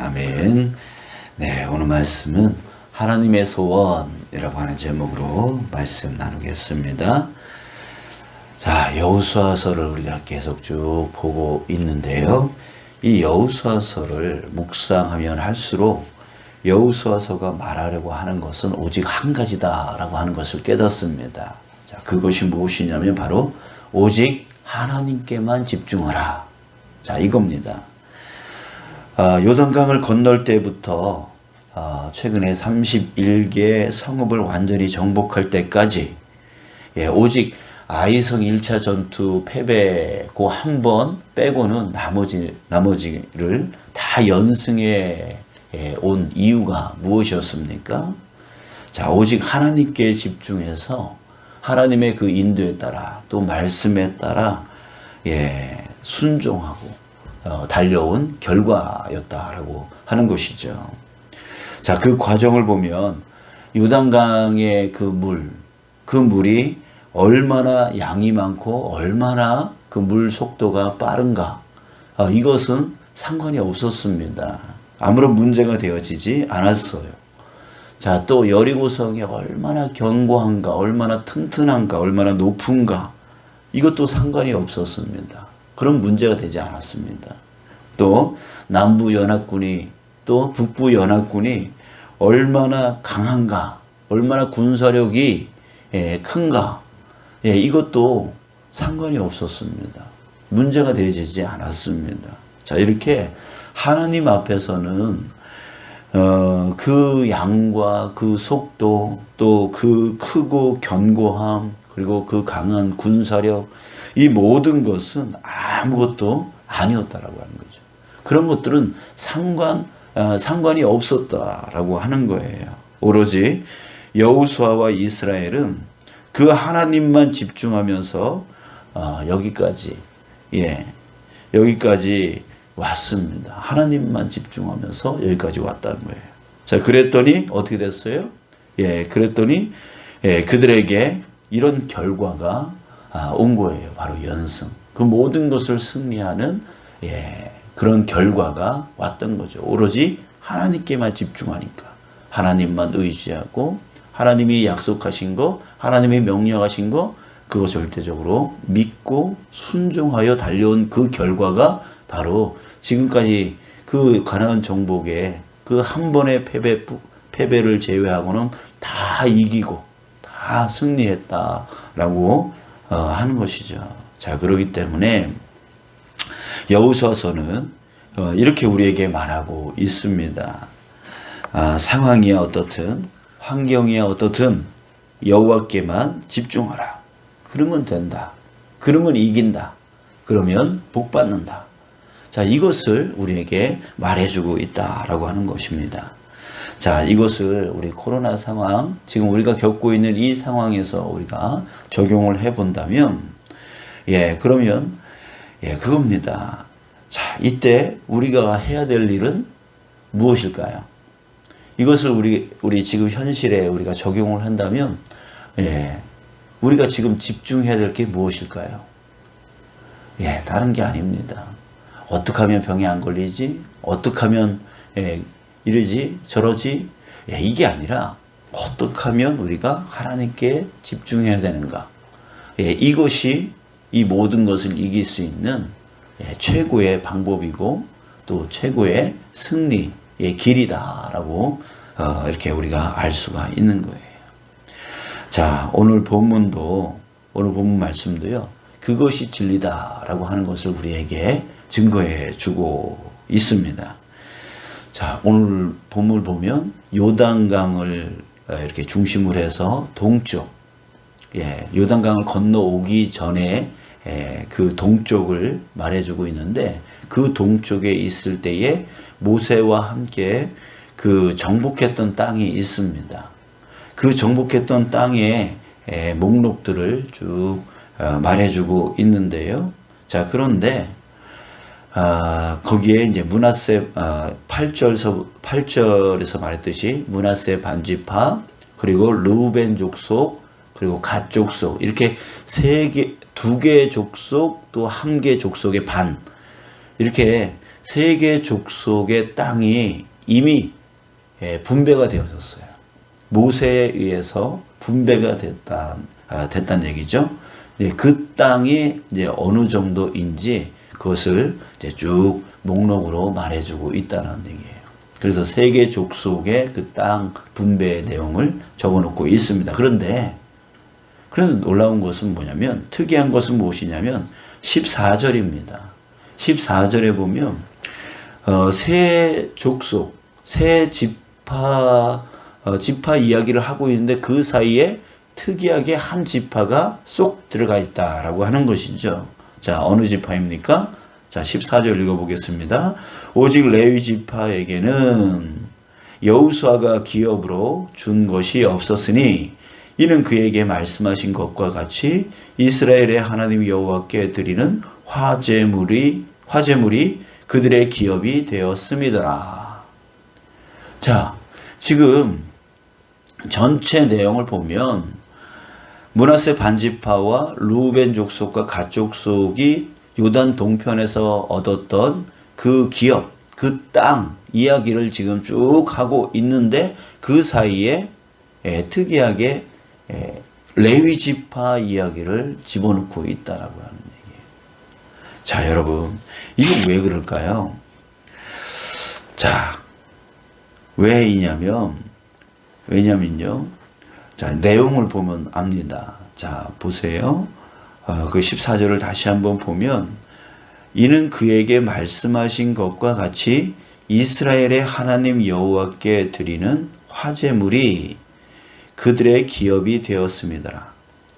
아멘. 네, 오늘 말씀은 하나님의 소원이라고 하는 제목으로 말씀 나누겠습니다. 자, 여호수아서를 우리가 계속 쭉 보고 있는데요. 이 여호수아서를 묵상하면 할수록 여호수아서가 말하려고 하는 것은 오직 한 가지다라고 하는 것을 깨닫습니다. 자, 그것이 무엇이냐면 바로 오직 하나님께만 집중하라. 자, 이겁니다. 요단강을 건널 때부터 최근에 31개 성읍을 완전히 정복할 때까지 오직 아이성 1차 전투 패배 그 한 번 빼고는 나머지를 다 연승해 온 이유가 무엇이었습니까? 자, 오직 하나님께 집중해서 하나님의 그 인도에 따라 또 말씀에 따라 순종하고 달려온 결과였다라고 하는 것이죠. 자, 그 과정을 보면 요단강의 그 물이 얼마나 양이 많고 얼마나 그 물 속도가 빠른가, 이것은 상관이 없었습니다. 아무런 문제가 되어지지 않았어요. 자, 또 여리고성이 얼마나 견고한가, 얼마나 튼튼한가, 얼마나 높은가, 이것도 상관이 없었습니다. 그런 문제가 되지 않았습니다. 또 남부 연합군이 또 북부 연합군이 얼마나 강한가, 얼마나 군사력이 큰가, 이것도 상관이 없었습니다. 문제가 되지 않았습니다. 자, 이렇게 하나님 앞에서는 그 양과 그 속도, 또 그 크고 견고함, 그리고 그 강한 군사력, 이 모든 것은 아무것도 아니었다라고 하는 거죠. 그런 것들은 상관이 없었다라고 하는 거예요. 오로지 여호수아와 이스라엘은 그 하나님만 집중하면서 여기까지 왔습니다. 하나님만 집중하면서 여기까지 왔다는 거예요. 자, 그랬더니 어떻게 됐어요? 그랬더니 그들에게 이런 결과가 온 거예요. 바로 연승. 그 모든 것을 승리하는 그런 결과가 왔던 거죠. 오로지 하나님께만 집중하니까, 하나님만 의지하고 하나님이 약속하신 거, 하나님이 명령하신 거, 그거 절대적으로 믿고 순종하여 달려온 그 결과가 바로 지금까지 그 가나안 정복의 그 한 번의 패배를 제외하고는 다 이기고 다 승리했다라고 하는 것이죠. 자, 그렇기 때문에 여호수아서는 이렇게 우리에게 말하고 있습니다. 상황이야 어떻든, 환경이야 어떻든 여호와께만 집중하라. 그러면 된다. 그러면 이긴다. 그러면 복 받는다. 자, 이것을 우리에게 말해주고 있다라고 하는 것입니다. 자, 이것을 우리 코로나 상황, 지금 우리가 겪고 있는 이 상황에서 우리가 적용을 해본다면, 그러면, 그겁니다. 자, 이때 우리가 해야 될 일은 무엇일까요? 이것을 우리 지금 현실에 우리가 적용을 한다면, 우리가 지금 집중해야 될 게 무엇일까요? 다른 게 아닙니다. 어떻게 하면 병이 안 걸리지? 어떻게 하면, 이러지 저러지, 이게 아니라 어떻게 하면 우리가 하나님께 집중해야 되는가, 이것이 이 모든 것을 이길 수 있는 최고의 방법이고 또 최고의 승리의 길이다라고 이렇게 우리가 알 수가 있는 거예요. 자, 오늘 본문 말씀도요, 그것이 진리다라고 하는 것을 우리에게 증거해 주고 있습니다. 자, 오늘 본문을 보면 요단강을 이렇게 중심으로 해서 동쪽, 요단강을 건너오기 전에 그 동쪽을 말해주고 있는데, 그 동쪽에 있을 때에 모세와 함께 그 정복했던 땅이 있습니다. 그 정복했던 땅의 목록들을 쭉 말해주고 있는데요. 자, 그런데 거기에 이제 므낫세 8절에서 말했듯이 므낫세 반지파, 그리고 르우벤 족속, 그리고 갓 족속, 이렇게 두 개 족속, 또 한 개 족속의 반, 이렇게 세 개 족속의 땅이 이미 분배가 되어졌어요. 모세에 의해서 분배가 됐다는 얘기죠. 그 땅이 이제 어느 정도인지 그것을 이제 쭉 목록으로 말해주고 있다는 얘기예요. 그래서 세 개 족속의 그 땅 분배의 내용을 적어놓고 있습니다. 그런데 놀라운 것은 뭐냐면, 특이한 것은 무엇이냐면 14절입니다. 14절에 보면 세 족속, 세 지파 이야기를 하고 있는데 그 사이에 특이하게 한 지파가 쏙 들어가 있다라고 하는 것이죠. 자, 어느 지파입니까? 자, 14절 읽어보겠습니다. 오직 레위 지파에게는 여호수아가 기업으로 준 것이 없었으니 이는 그에게 말씀하신 것과 같이 이스라엘의 하나님 여호와께 드리는 화제물이 그들의 기업이 되었습니다. 자, 지금 전체 내용을 보면 므낫세 반지파와 루벤 족속과 갓 족속이 요단 동편에서 얻었던 그 기업, 그 땅 이야기를 지금 쭉 하고 있는데 그 사이에 특이하게 레위 지파 이야기를 집어넣고 있다라고 하는 얘기예요. 자, 여러분, 이건 왜 그럴까요? 자, 왜냐면요. 자, 내용을 보면 압니다. 자, 보세요. 그 14절을 다시 한번 보면 이는 그에게 말씀하신 것과 같이 이스라엘의 하나님 여호와께 드리는 화제물이 그들의 기업이 되었습니다.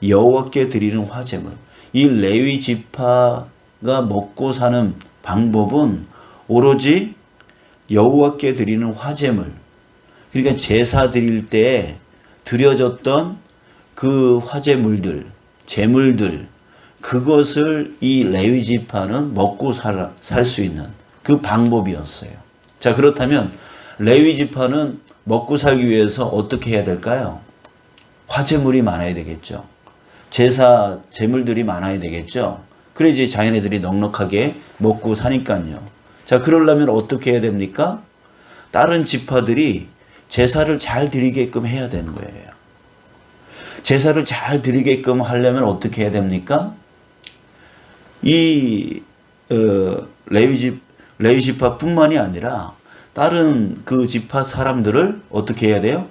여호와께 드리는 화제물. 이 레위 지파가 먹고 사는 방법은 오로지 여호와께 드리는 화제물. 그러니까 제사 드릴 때 드려졌던 그 화제물들, 제물들, 그것을 이 레위 지파는 먹고 살 수 있는 그 방법이었어요. 자, 그렇다면 레위 지파는 먹고 살기 위해서 어떻게 해야 될까요? 화제물이 많아야 되겠죠. 제물들이 많아야 되겠죠. 그래야지 자기네들이 넉넉하게 먹고 사니까요. 자, 그러려면 어떻게 해야 됩니까? 다른 지파들이 제사를 잘 드리게끔 해야 되는 거예요. 제사를 잘 드리게끔 하려면 어떻게 해야 됩니까? 이 레위 지파뿐만이 아니라 다른 그 지파 사람들을 어떻게 해야 돼요?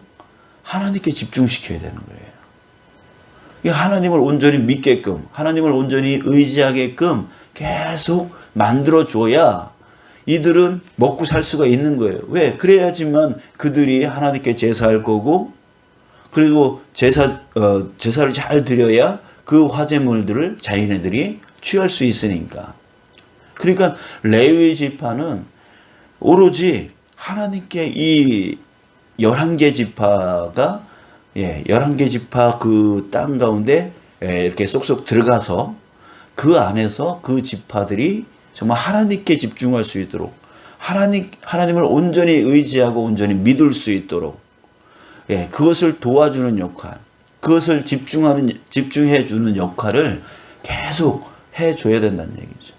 하나님께 집중시켜야 되는 거예요. 하나님을 온전히 믿게끔, 하나님을 온전히 의지하게끔 계속 만들어줘야 이들은 먹고 살 수가 있는 거예요. 왜? 그래야지만 그들이 하나님께 제사할 거고, 그리고 제사를 잘 드려야 그 화제물들을 자기네들이 취할 수 있으니까. 그러니까 레위 지파는 오로지 하나님께 이 11개 지파가 11개 지파 그 땅 가운데 이렇게 쏙쏙 들어가서 그 안에서 그 지파들이 정말 하나님께 집중할 수 있도록, 하나님을 온전히 의지하고 온전히 믿을 수 있도록 그것을 도와주는 역할, 그것을 집중해 주는 역할을 계속 해줘야 된다는 얘기죠.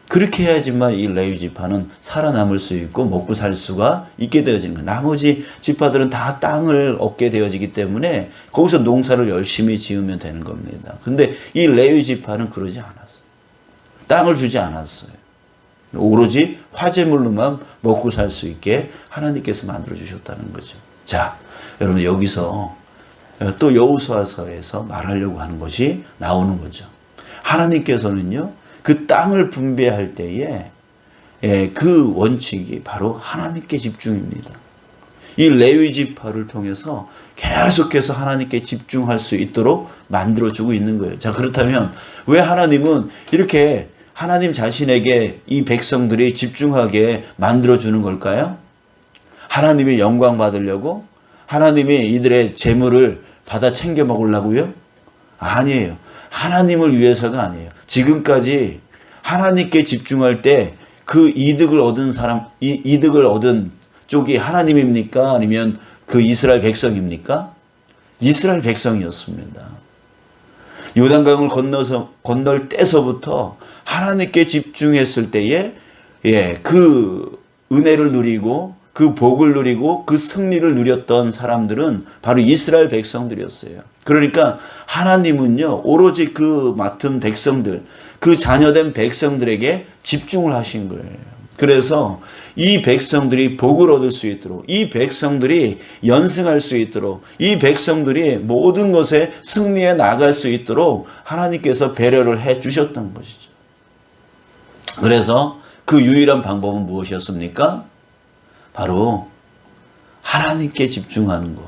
그렇게 해야지만 이 레위 지파는 살아남을 수 있고 먹고 살 수가 있게 되어지는 거예요. 나머지 지파들은 다 땅을 얻게 되어지기 때문에 거기서 농사를 열심히 지으면 되는 겁니다. 근데 이 레위 지파는 그러지 않았어요. 땅을 주지 않았어요. 오로지 화제물로만 먹고 살 수 있게 하나님께서 만들어 주셨다는 거죠. 자, 여러분, 여기서 또 여호수아서에서 말하려고 하는 것이 나오는 거죠. 하나님께서는요, 그 땅을 분배할 때에 그 원칙이 바로 하나님께 집중입니다. 이 레위 지파를 통해서 계속해서 하나님께 집중할 수 있도록 만들어주고 있는 거예요. 자, 그렇다면 왜 하나님은 이렇게 하나님 자신에게 이 백성들이 집중하게 만들어주는 걸까요? 하나님의 영광 받으려고? 하나님이 이들의 재물을 받아 챙겨 먹으려고요? 아니에요. 하나님을 위해서가 아니에요. 지금까지 하나님께 집중할 때 그 이득을 얻은 쪽이 하나님입니까? 아니면 그 이스라엘 백성입니까? 이스라엘 백성이었습니다. 요단강을 건널 때서부터 하나님께 집중했을 때에 그 은혜를 누리고 그 복을 누리고 그 승리를 누렸던 사람들은 바로 이스라엘 백성들이었어요. 그러니까 하나님은요, 오로지 그 맡은 백성들, 그 자녀된 백성들에게 집중을 하신 거예요. 그래서 이 백성들이 복을 얻을 수 있도록, 이 백성들이 연승할 수 있도록, 이 백성들이 모든 것에 승리해 나갈 수 있도록 하나님께서 배려를 해 주셨던 것이죠. 그래서 그 유일한 방법은 무엇이었습니까? 바로 하나님께 집중하는 것.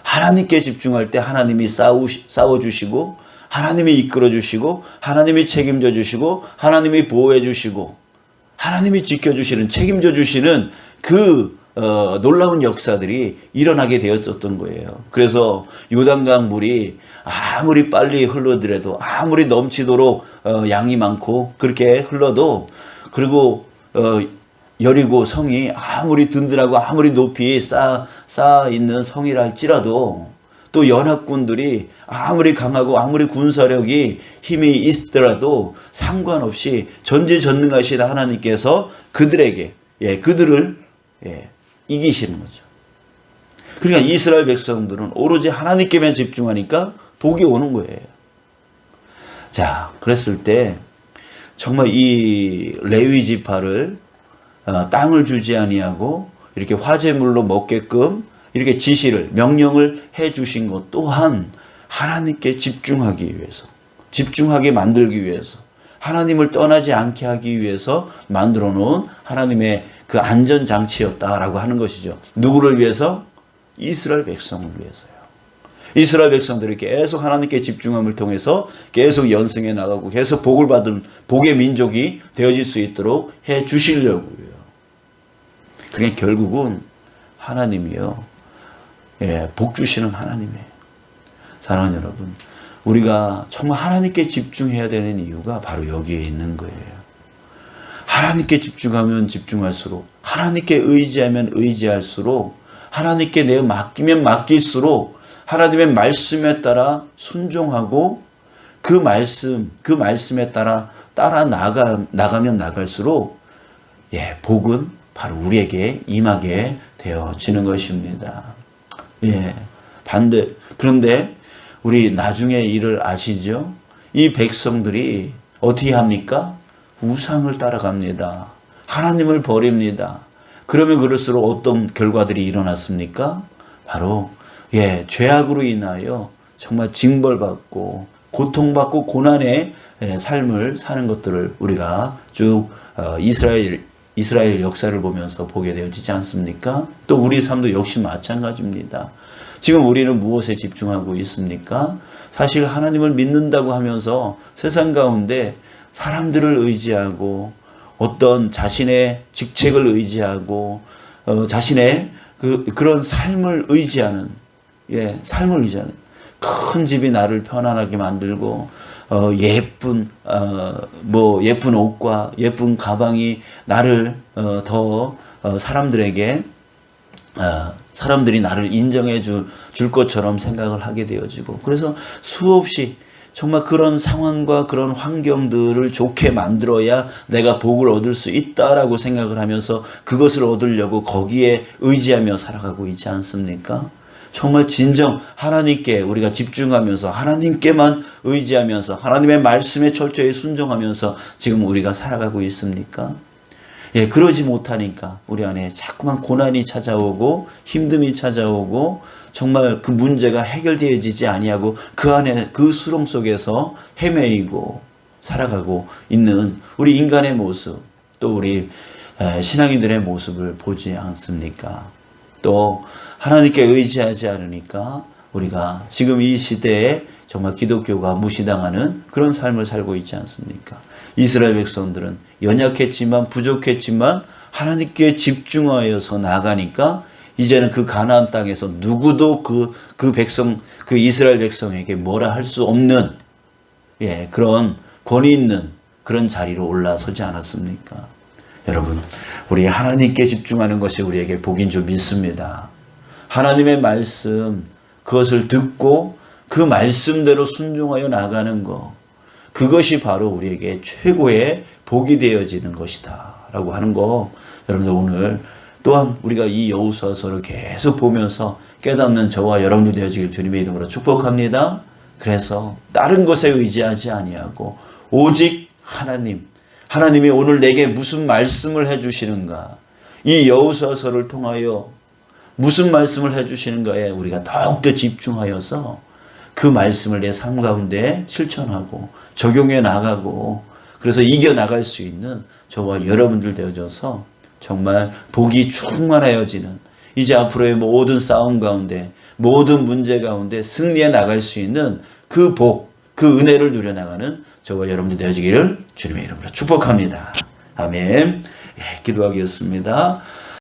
하나님께 집중할 때 하나님이 싸워주시고, 하나님이 이끌어주시고, 하나님이 책임져 주시고, 하나님이 보호해 주시고, 하나님이 지켜주시는, 책임져 주시는 그 놀라운 역사들이 일어나게 되었던 거예요. 그래서 요단강 물이 아무리 빨리 흘러더라도, 아무리 넘치도록 양이 많고 그렇게 흘러도, 그리고 여리고 성이 아무리 든든하고 아무리 높이 쌓아 있는 성이라 할지라도, 또 연합군들이 아무리 강하고 아무리 군사력이 힘이 있더라도 상관없이 전지전능하신 하나님께서 그들에게, 그들을 이기시는 거죠. 그러니까 이스라엘 백성들은 오로지 하나님께만 집중하니까 복이 오는 거예요. 자, 그랬을 때 정말 이 레위 지파를 땅을 주지 아니하고 이렇게 화제물로 먹게끔 이렇게 지시를, 명령을 해 주신 것 또한 하나님께 집중하기 위해서, 집중하게 만들기 위해서, 하나님을 떠나지 않게 하기 위해서 만들어 놓은 하나님의 그 안전장치였다라고 하는 것이죠. 누구를 위해서? 이스라엘 백성을 위해서요. 이스라엘 백성들이 계속 하나님께 집중함을 통해서 계속 연승해 나가고 계속 복을 받은 복의 민족이 되어질 수 있도록 해 주시려고요. 그게 결국은 하나님이요, 복 주시는 하나님이에요. 사랑하는 여러분, 우리가 정말 하나님께 집중해야 되는 이유가 바로 여기에 있는 거예요. 하나님께 집중하면 집중할수록, 하나님께 의지하면 의지할수록, 하나님께 내어 맡기면 맡길수록 하나님의 말씀에 따라 순종하고 그 말씀에 따라 나가면 나갈수록 복은 바로 우리에게 임하게 되어지는 것입니다. 그런데 우리 나중에 일을 아시죠? 이 백성들이 어떻게 합니까? 우상을 따라갑니다. 하나님을 버립니다. 그러면 그럴수록 어떤 결과들이 일어났습니까? 바로 죄악으로 인하여 정말 징벌받고 고통받고 고난의 삶을 사는 것들을 우리가 쭉 이스라엘 역사를 보면서 보게 되어지지 않습니까? 또 우리 삶도 역시 마찬가지입니다. 지금 우리는 무엇에 집중하고 있습니까? 사실 하나님을 믿는다고 하면서 세상 가운데 사람들을 의지하고 어떤 자신의 직책을 의지하고 자신의 그런 삶을 의지하는 큰 집이 나를 편안하게 만들고 예쁜 옷과 예쁜 가방이 나를 더 사람들이 나를 인정해 줄 것처럼 생각을 하게 되어지고, 그래서 수없이 정말 그런 상황과 그런 환경들을 좋게 만들어야 내가 복을 얻을 수 있다라고 생각을 하면서 그것을 얻으려고 거기에 의지하며 살아가고 있지 않습니까? 정말 진정 하나님께 우리가 집중하면서 하나님께만 의지하면서 하나님의 말씀에 철저히 순종하면서 지금 우리가 살아가고 있습니까? 그러지 못하니까 우리 안에 자꾸만 고난이 찾아오고 힘듦이 찾아오고 정말 그 문제가 해결되어지지 아니하고 그 안에 그 수렁 속에서 헤매이고 살아가고 있는 우리 인간의 모습, 또 우리 신앙인들의 모습을 보지 않습니까? 또 하나님께 의지하지 않으니까 우리가 지금 이 시대에 정말 기독교가 무시당하는 그런 삶을 살고 있지 않습니까? 이스라엘 백성들은 연약했지만 부족했지만 하나님께 집중하여서 나가니까 이제는 그 가나안 땅에서 누구도 그 이스라엘 백성에게 뭐라 할 수 없는 그런 권위 있는 그런 자리로 올라서지 않았습니까? 여러분, 우리 하나님께 집중하는 것이 우리에게 복인 줄 믿습니다. 하나님의 말씀, 그것을 듣고 그 말씀대로 순종하여 나가는 것, 그것이 바로 우리에게 최고의 복이 되어지는 것이다 라고 하는 거 여러분들 오늘 또한 우리가 이 여호수아서를 계속 보면서 깨닫는 저와 여러분들 되어지길 주님의 이름으로 축복합니다. 그래서 다른 것에 의지하지 아니하고 오직 하나님이 오늘 내게 무슨 말씀을 해주시는가, 이 여호수아서를 통하여 무슨 말씀을 해주시는가에 우리가 더욱더 집중하여서 그 말씀을 내 삶 가운데 실천하고 적용해 나가고 그래서 이겨나갈 수 있는 저와 여러분들 되어져서 정말 복이 충만하여지는, 이제 앞으로의 모든 싸움 가운데 모든 문제 가운데 승리해 나갈 수 있는 그 복, 그 은혜를 누려나가는 저와 여러분들 되어지기를 주님의 이름으로 축복합니다. 아멘. 예, 기도하겠습니다.